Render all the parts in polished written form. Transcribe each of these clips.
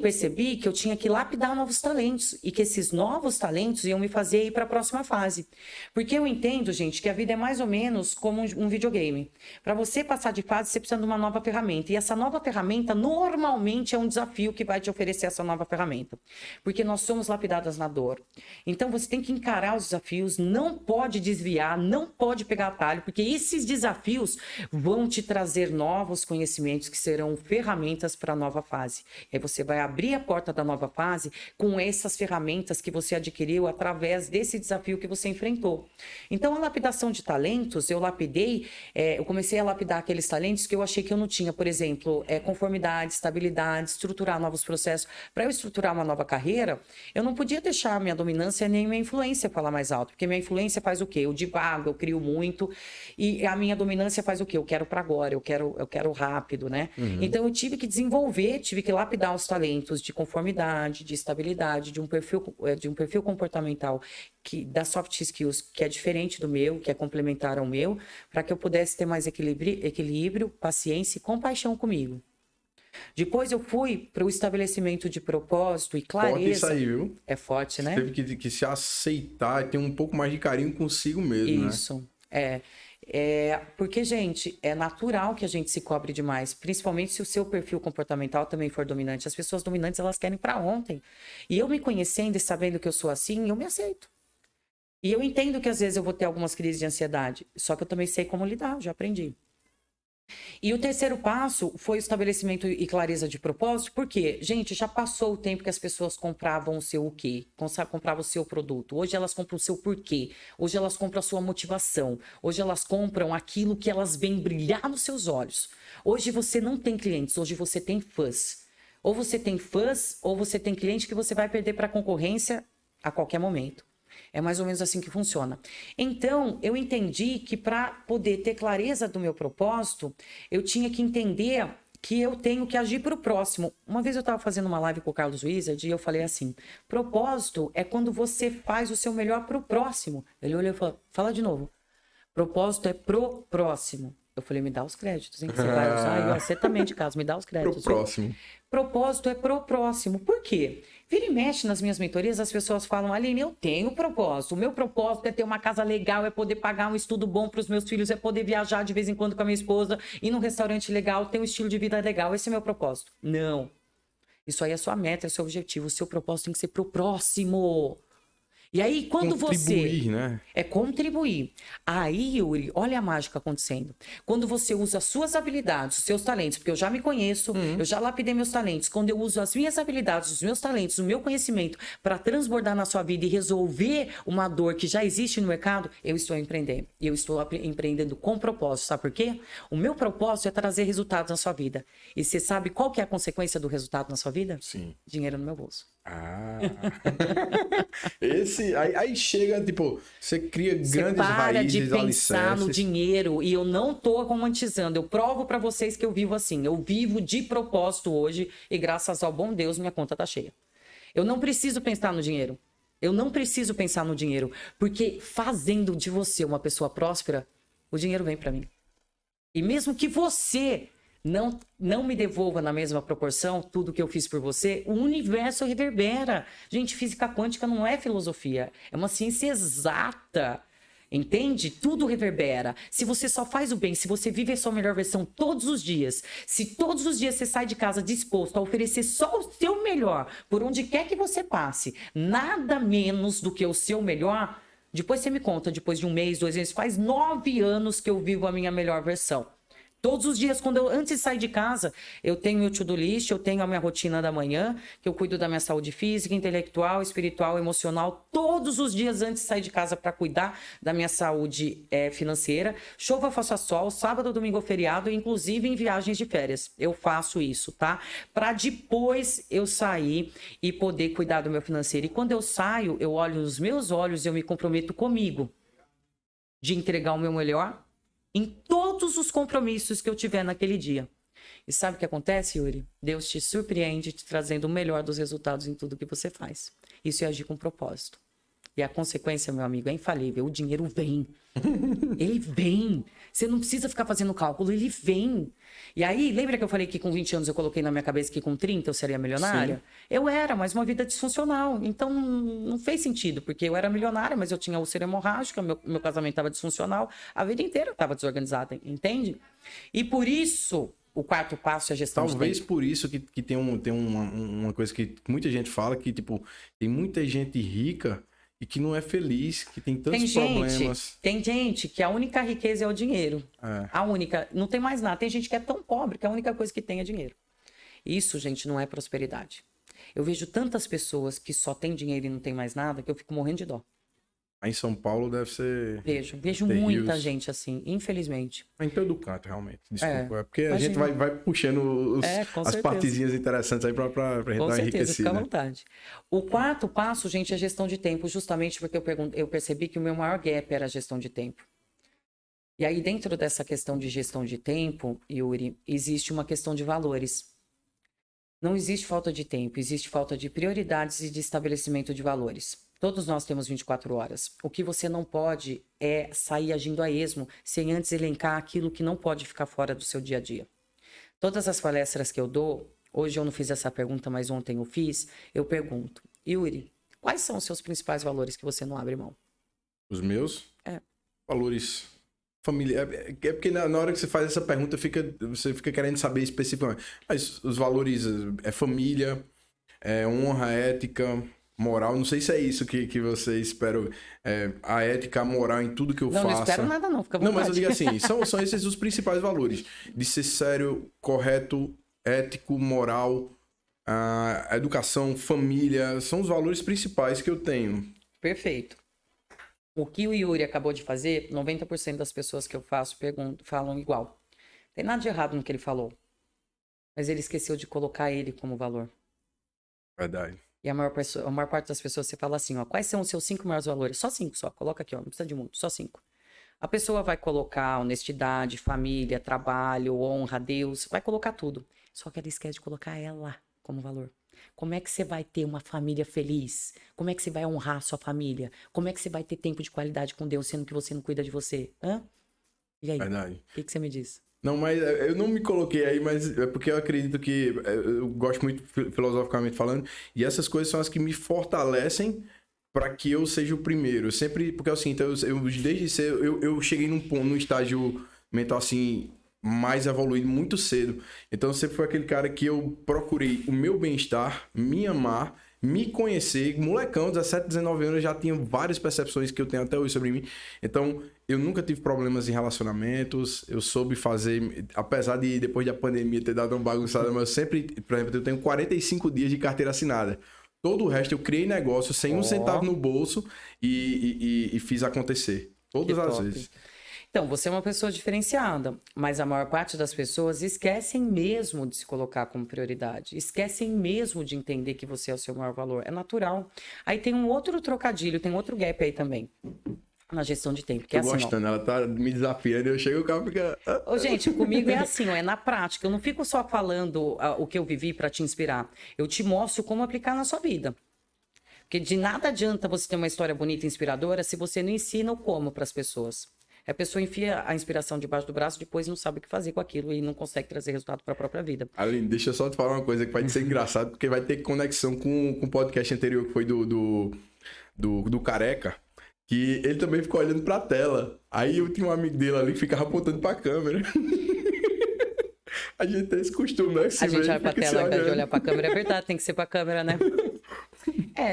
percebi que eu tinha que lapidar novos talentos e que esses novos talentos iam me fazer ir para a próxima fase. Porque eu entendo, gente, que a vida é mais ou menos como um videogame. Para você passar de fase, você precisa de uma nova ferramenta. E essa nova ferramenta, normalmente, é um desafio que vai te oferecer essa nova ferramenta. Porque nós somos lapidadas na dor. Então, você tem que encarar os desafios, não pode desviar, não pode pegar atalho, porque esses desafios vão te trazer novos conhecimentos que serão ferramentas para a nova fase. E aí você vai abrir a porta da nova fase com essas ferramentas que você adquiriu através desse desafio que você enfrentou. Então, a lapidação de talentos, eu lapidei, eu comecei a lapidar aqueles talentos que eu achei que eu não tinha, por exemplo, conformidade, estabilidade, estruturar novos processos. Para eu estruturar uma nova carreira, eu não podia deixar minha dominância nem minha influência falar mais alto, porque minha influência faz o quê? Eu divago, eu crio muito, e a minha dominância faz o quê? Eu quero para agora, eu quero rápido, né? Então, eu tive que desenvolver, tive que lapidar os talentos de conformidade, de estabilidade, de um perfil comportamental das soft skills que é diferente do meu, que é complementar ao meu, para que eu pudesse ter mais equilíbrio, paciência e compaixão comigo. Depois eu fui para o estabelecimento de propósito e clareza. Forte isso aí, viu? É forte, né? Você teve que se aceitar e ter um pouco mais de carinho consigo mesmo, Isso, né? Porque, gente, é natural que a gente se cobre demais, principalmente se o seu perfil comportamental também for dominante. As pessoas dominantes, elas querem para ontem. E eu me conhecendo e sabendo que eu sou assim, eu me aceito. E eu entendo que às vezes eu vou ter algumas crises de ansiedade, só que eu também sei como lidar, já aprendi. E o terceiro passo foi o estabelecimento e clareza de propósito, porque, gente, já passou o tempo que as pessoas compravam o seu o quê? Compravam o seu produto. Hoje elas compram o seu porquê. Hoje elas compram a sua motivação. Hoje elas compram aquilo que elas veem brilhar nos seus olhos. Hoje você não tem clientes, hoje você tem fãs. Ou você tem fãs, ou você tem cliente que você vai perder para a concorrência a qualquer momento. É mais ou menos assim que funciona. Então, eu entendi que para poder ter clareza do meu propósito, eu tinha que entender que eu tenho que agir para o próximo. Uma vez eu estava fazendo uma live com o Carlos Wizard e eu falei assim, propósito é quando você faz o seu melhor para o próximo. Ele olhou e falou, fala de novo. Propósito é pro próximo. Eu falei, me dá os créditos, hein? Que você vai usar. E você também, de casa, me dá os créditos. Pro próximo. Propósito é pro próximo. Por quê? Vira e mexe nas minhas mentorias, as pessoas falam, Aline, eu tenho propósito. O meu propósito é ter uma casa legal, é poder pagar um estudo bom para os meus filhos, é poder viajar de vez em quando com a minha esposa, ir num restaurante legal, ter um estilo de vida legal. Esse é meu propósito. Não. Isso aí é sua meta, é seu objetivo. O seu propósito tem que ser pro próximo. E aí, quando contribuir, né? É contribuir. Aí, Yuri, olha a mágica acontecendo. Quando você usa as suas habilidades, os seus talentos, porque eu já me conheço, eu já lapidei meus talentos. Quando eu uso as minhas habilidades, os meus talentos, o meu conhecimento para transbordar na sua vida e resolver uma dor que já existe no mercado, eu estou empreendendo. E eu estou empreendendo com propósito. Sabe por quê? O meu propósito é trazer resultados na sua vida. E você sabe qual que é a consequência do resultado na sua vida? Sim. Dinheiro no meu bolso. Aí chega, tipo, você cria grandes raízes, para de pensar alicerces. no dinheiro, e eu não tô romantizando, eu provo para vocês que eu vivo assim, eu vivo de propósito hoje, e graças ao bom Deus, minha conta tá cheia. Eu não preciso pensar no dinheiro, porque fazendo de você uma pessoa próspera, o dinheiro vem para mim. E mesmo que você não me devolva na mesma proporção tudo que eu fiz por você, o universo reverbera. Gente, física quântica não é filosofia, é uma ciência exata. Entende? Tudo reverbera. Se você só faz o bem, se você vive a sua melhor versão todos os dias, se todos os dias você sai de casa disposto a oferecer só o seu melhor, por onde quer que você passe, nada menos do que o seu melhor, depois você me conta, depois de 1 mês, 2 meses, faz 9 anos que eu vivo a minha melhor versão. Todos os dias, antes de sair de casa, eu tenho meu to-do list, eu tenho a minha rotina da manhã, que eu cuido da minha saúde física, intelectual, espiritual, emocional, todos os dias antes de sair de casa para cuidar da minha saúde financeira. Chova, faça sol, sábado, domingo ou feriado, inclusive em viagens de férias. Eu faço isso, tá? Para depois eu sair e poder cuidar do meu financeiro. E quando eu saio, eu olho nos meus olhos e eu me comprometo comigo de entregar o meu melhor em todos os compromissos que eu tiver naquele dia. E sabe o que acontece, Yuri? Deus te surpreende te trazendo o melhor dos resultados em tudo que você faz. Isso é agir com propósito. E a consequência, meu amigo, é infalível. O dinheiro vem. Ele vem. Você não precisa ficar fazendo cálculo, ele vem. E aí, lembra que eu falei que com 20 anos eu coloquei na minha cabeça que com 30 eu seria milionária? Sim. Eu era, mas uma vida disfuncional. Então, não fez sentido, porque eu era milionária, mas eu tinha úlcera hemorrágica, meu casamento estava disfuncional, a vida inteira estava desorganizada, entende? E por isso, o quarto passo é a gestão de Talvez tempo. por isso que tem uma coisa que muita gente fala, que, tipo, tem muita gente rica e que não é feliz, que tem tantos problemas. Tem gente que a única riqueza é o dinheiro. É. A única, não tem mais nada. Tem gente que é tão pobre que a única coisa que tem é dinheiro. Isso, gente, não é prosperidade. Eu vejo tantas pessoas que só têm dinheiro e não tem mais nada que eu fico morrendo de dó. Aí em São Paulo deve ser... Vejo terrível. muita gente assim, infelizmente. Em todo canto, realmente. Desculpa. É porque a imagina. gente vai puxando Com as certeza. partezinhas interessantes aí pra gente Com dar uma certeza, fica à enriquecida. vontade. O quarto passo, gente, é gestão de tempo, justamente porque eu percebi que o meu maior gap era a gestão de tempo. E aí, dentro dessa questão de gestão de tempo, Yuri, existe uma questão de valores. Não existe falta de tempo, existe falta de prioridades e de estabelecimento de valores. Todos nós temos 24 horas. O que você não pode é sair agindo a esmo, sem antes elencar aquilo que não pode ficar fora do seu dia a dia. Todas as palestras que eu dou, hoje eu não fiz essa pergunta, mas ontem eu fiz, eu pergunto, Yuri, quais são os seus principais valores que você não abre mão? Os meus? É. Valores. Família. É porque na hora que você faz essa pergunta, você fica querendo saber especificamente. Mas os valores é família, é honra, ética, moral. Não sei se é isso que você espera. A ética, a moral em tudo que eu faço. Não espero nada não, fica à vontade. Não, mas eu digo assim, são esses os principais valores. De ser sério, correto, ético, moral, a educação, família. São os valores principais que eu tenho. Perfeito. O que o Yuri acabou de fazer, 90% das pessoas que eu faço falam igual. Tem nada de errado no que ele falou. Mas ele esqueceu de colocar ele como valor. Verdade. E a maior parte das pessoas, você fala assim, ó, quais são os seus 5 maiores valores? Só 5 só, coloca aqui, ó, não precisa de muito, só 5. A pessoa vai colocar honestidade, família, trabalho, honra, Deus, vai colocar tudo. Só que ela esquece de colocar ela como valor. Como é que você vai ter uma família feliz? Como é que você vai honrar a sua família? Como é que você vai ter tempo de qualidade com Deus, sendo que você não cuida de você? Hã? E aí? Verdade. O que você me diz? Não, mas eu não me coloquei aí, mas é porque eu acredito que eu gosto muito filosoficamente falando, e essas coisas são as que me fortalecem para que eu seja o primeiro. Eu sempre, porque assim, então, desde cedo, eu cheguei num estágio mental assim mais evoluído muito cedo. Então sempre foi aquele cara que eu procurei o meu bem-estar, me amar, me conhecer. Molecão, 17, 19 anos, eu já tinha várias percepções que eu tenho até hoje sobre mim. Então, eu nunca tive problemas em relacionamentos. Eu soube fazer, apesar de depois da pandemia ter dado uma bagunçada, mas eu sempre, por exemplo, eu tenho 45 dias de carteira assinada. Todo o resto eu criei negócio sem um centavo no bolso e fiz acontecer. Todas as vezes. Então, você é uma pessoa diferenciada, mas a maior parte das pessoas esquecem mesmo de se colocar como prioridade, esquecem mesmo de entender que você é o seu maior valor. É natural. Aí tem um outro trocadilho, tem outro gap aí também, na gestão de tempo. Que é Tô assim, gostando, ela tá me desafiando, eu chego e o cara fica... Ô, gente, comigo é assim, ó, é na prática. Eu não fico só falando o que eu vivi para te inspirar. Eu te mostro como aplicar na sua vida. Porque de nada adianta você ter uma história bonita e inspiradora se você não ensina o como para as pessoas. A pessoa enfia a inspiração debaixo do braço, depois não sabe o que fazer com aquilo e não consegue trazer resultado para a própria vida. Aline, deixa eu só te falar uma coisa que vai ser engraçado, porque vai ter conexão com o podcast anterior, que foi do Careca, que ele também ficou olhando pra tela. Aí eu tinha um amigo dele ali que ficava apontando pra câmera. A gente tem esse costume, né? A gente olha pra tela ao invés de olhar pra câmera, é verdade, tem que ser pra câmera, né?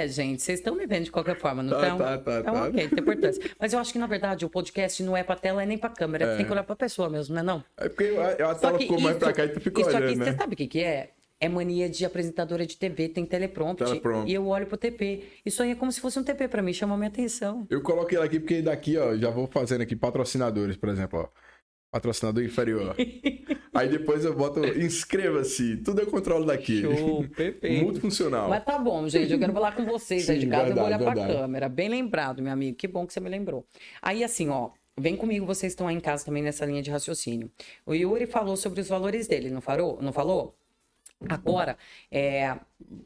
Gente, vocês estão me vendo de qualquer forma, não estão? Tá. Ok, tem importância. Mas eu acho que, na verdade, o podcast não é pra tela, nem pra câmera. Tem que olhar pra pessoa mesmo, não é não? É porque a tela ficou mais pra cá e tu ficou olhando, aqui, né? você sabe o que é? É mania de apresentadora de TV, tem teleprompter. E eu olho pro TP. Isso aí é como se fosse um TP pra mim, chamou minha atenção. Eu coloquei ela aqui porque daqui, ó, já vou fazendo aqui patrocinadores, por exemplo, ó. Patrocinador inferior. Aí depois eu boto inscreva-se. Tudo eu controlo daqui. Show, perfeito. Multifuncional. Mas tá bom, gente. Eu quero falar com vocês. Sim, aí de casa verdade, eu vou olhar pra verdade. câmera. Bem lembrado, meu amigo. Que bom que você me lembrou. Aí assim, ó. Vem comigo, vocês estão aí em casa também nessa linha de raciocínio. O Yuri falou sobre os valores dele, não falou? Agora,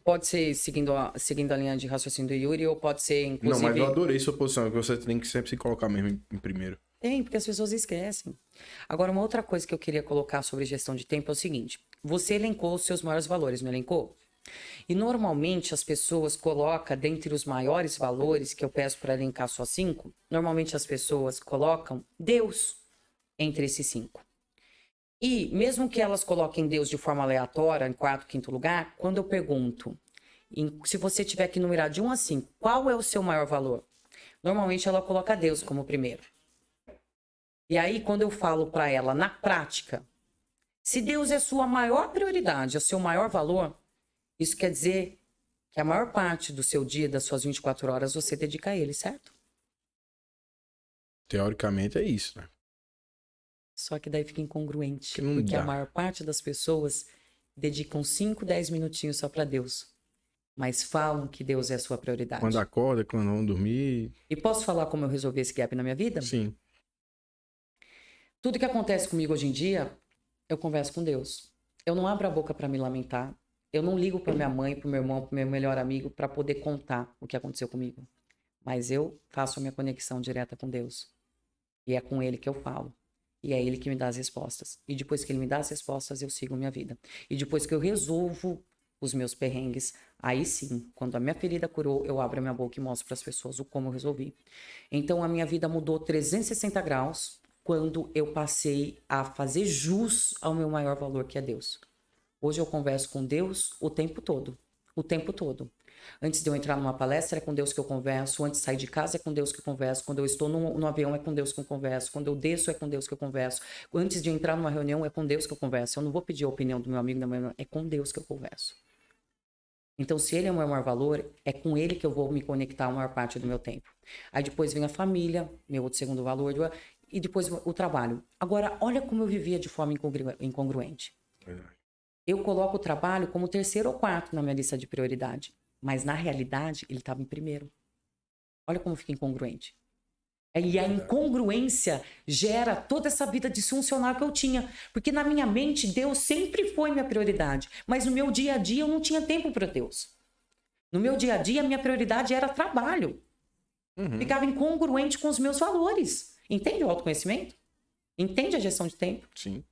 pode ser seguindo a linha de raciocínio do Yuri, ou pode ser, inclusive... Não, mas eu adorei sua posição, que você tem que sempre se colocar mesmo em primeiro. Tem, porque as pessoas esquecem. Agora, uma outra coisa que eu queria colocar sobre gestão de tempo é o seguinte. Você elencou os seus maiores valores, não elencou? E normalmente as pessoas colocam, dentre os maiores valores, que eu peço para elencar só 5, normalmente as pessoas colocam Deus entre esses 5. E mesmo que elas coloquem Deus de forma aleatória, em quarto, quinto lugar, quando eu pergunto, se você tiver que numerar de 1 a 5, qual é o seu maior valor? Normalmente ela coloca Deus como primeiro. E aí, quando eu falo para ela, na prática, se Deus é sua maior prioridade, é o seu maior valor, isso quer dizer que a maior parte do seu dia, das suas 24 horas, você dedica a ele, certo? Teoricamente é isso, né? Só que daí fica incongruente, Que não porque dá. a maior parte das pessoas dedicam 5, 10 minutinhos só para Deus, mas falam que Deus é a sua prioridade. Quando acorda, quando vão dormir. E posso falar como eu resolvi esse gap na minha vida? Sim. Tudo que acontece comigo hoje em dia, eu converso com Deus. Eu não abro a boca para me lamentar. Eu não ligo para minha mãe, para meu irmão, para meu melhor amigo para poder contar o que aconteceu comigo. Mas eu faço a minha conexão direta com Deus. E é com Ele que eu falo. E é Ele que me dá as respostas. E depois que Ele me dá as respostas, eu sigo minha vida. E depois que eu resolvo os meus perrengues, aí sim, quando a minha ferida curou, eu abro a minha boca e mostro para as pessoas o como eu resolvi. Então a minha vida mudou 360 graus quando eu passei a fazer jus ao meu maior valor, que é Deus. Hoje eu converso com Deus o tempo todo. O tempo todo. Antes de eu entrar numa palestra, é com Deus que eu converso. Antes de sair de casa, é com Deus que eu converso. Quando eu estou no avião, é com Deus que eu converso. Quando eu desço, é com Deus que eu converso. Antes de entrar numa reunião, é com Deus que eu converso. Eu não vou pedir a opinião do meu amigo, da minha irmã. É com Deus que eu converso. Então, se Ele é o meu maior valor, é com Ele que eu vou me conectar a maior parte do meu tempo. Aí depois vem a família, meu outro segundo valor, e depois o trabalho. Agora, olha como eu vivia de forma incongruente. Verdade. Eu coloco o trabalho como terceiro ou quarto na minha lista de prioridade. Mas, na realidade, ele estava em primeiro. Olha como fica incongruente. E a incongruência gera toda essa vida disfuncional que eu tinha. Porque na minha mente, Deus sempre foi minha prioridade. Mas no meu dia a dia, eu não tinha tempo para Deus. No meu dia a dia, a minha prioridade era trabalho. Ficava incongruente com os meus valores. Entende o autoconhecimento? Entende a gestão de tempo? Sim.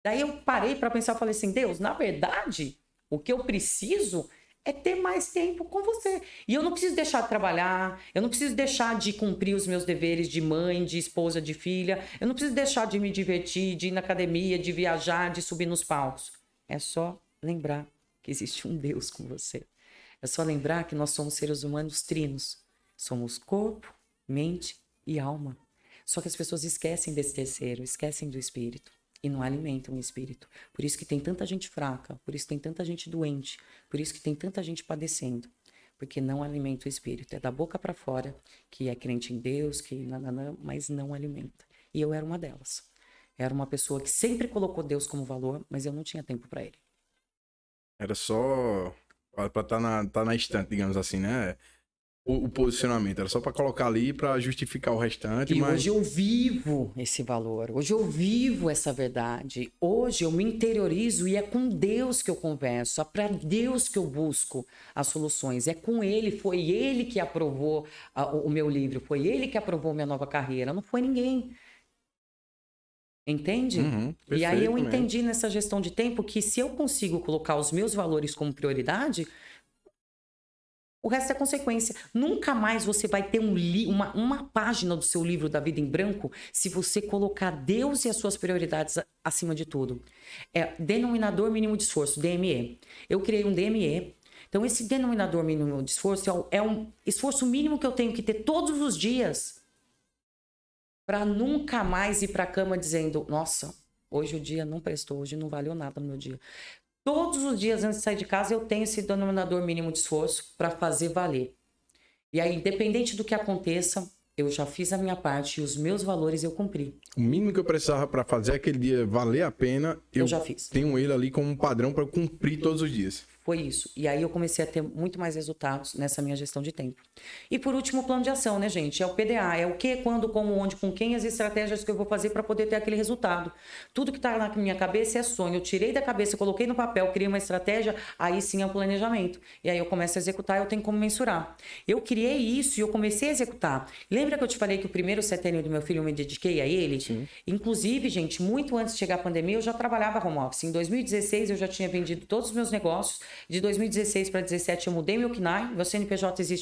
Daí eu parei para pensar e falei assim, Deus, na verdade, o que eu preciso é ter mais tempo com você. E eu não preciso deixar de trabalhar, eu não preciso deixar de cumprir os meus deveres de mãe, de esposa, de filha, eu não preciso deixar de me divertir, de ir na academia, de viajar, de subir nos palcos. É só lembrar que existe um Deus com você. É só lembrar que nós somos seres humanos trinos. Somos corpo, mente e alma. Só que as pessoas esquecem desse terceiro, esquecem do espírito. E não alimentam o espírito. Por isso que tem tanta gente fraca, por isso que tem tanta gente doente, por isso que tem tanta gente padecendo. Porque não alimenta o espírito. É da boca para fora, que é crente em Deus, que nananã, mas não alimenta. E eu era uma delas. Era uma pessoa que sempre colocou Deus como valor, mas eu não tinha tempo para ele. Era só pra tá na estante, digamos assim, né? O posicionamento. Era só pra colocar ali pra justificar o restante, E mas... hoje eu vivo esse valor, hoje eu vivo essa verdade, hoje eu me interiorizo e é com Deus que eu converso, é para Deus que eu busco as soluções, é com Ele, foi Ele que aprovou o meu livro, foi Ele que aprovou minha nova carreira, não foi ninguém. Entende? E aí eu entendi nessa gestão de tempo que se eu consigo colocar os meus valores como prioridade... O resto é consequência. Nunca mais você vai ter uma página do seu livro da vida em branco se você colocar Deus e as suas prioridades acima de tudo. É denominador mínimo de esforço, DME. Eu criei um DME. Então, esse denominador mínimo de esforço é um esforço mínimo que eu tenho que ter todos os dias para nunca mais ir para a cama dizendo, nossa, hoje o dia não prestou, hoje não valeu nada no meu dia. Todos os dias antes de sair de casa eu tenho esse denominador mínimo de esforço para fazer valer. E aí, independente do que aconteça, eu já fiz a minha parte e os meus valores eu cumpri. O mínimo que eu precisava para fazer aquele dia valer a pena, eu já fiz. Tenho ele ali como um padrão para cumprir todos os dias. Foi isso. E aí eu comecei a ter muito mais resultados nessa minha gestão de tempo. E por último, o plano de ação, né, gente? É o PDA, é o que, quando, como, onde, com quem, as estratégias que eu vou fazer para poder ter aquele resultado. Tudo que está na minha cabeça é sonho. Eu tirei da cabeça, coloquei no papel, criei uma estratégia, aí sim é o planejamento. E aí eu começo a executar, eu tenho como mensurar. Eu criei isso e eu comecei a executar. Lembra que eu te falei que o primeiro setênio do meu filho eu me dediquei a ele? Sim. Inclusive, gente, muito antes de chegar a pandemia, eu já trabalhava home office. Em 2016, eu já tinha vendido todos os meus negócios. De 2016 para 2017, eu mudei meu CNAE. Meu CNPJ existe